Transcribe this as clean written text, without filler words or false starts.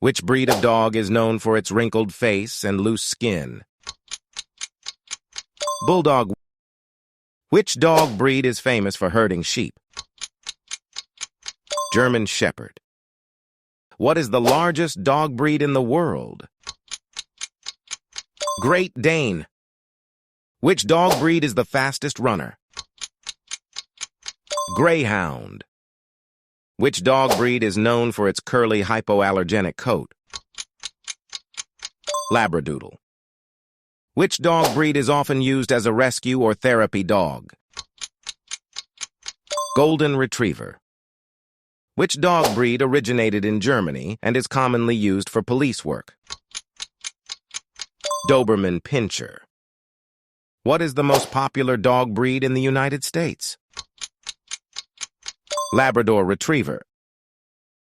Which breed of dog is known for its wrinkled face and loose skin? Bulldog. Which dog breed is famous for herding sheep? German Shepherd. What is the largest dog breed in the world? Great Dane. Which dog breed is the fastest runner? Greyhound. Which dog breed is known for its curly hypoallergenic coat? Labradoodle. Which dog breed is often used as a rescue or therapy dog? Golden Retriever. Which dog breed originated in Germany and is commonly used for police work? Doberman Pinscher. What is the most popular dog breed in the United States? Labrador Retriever.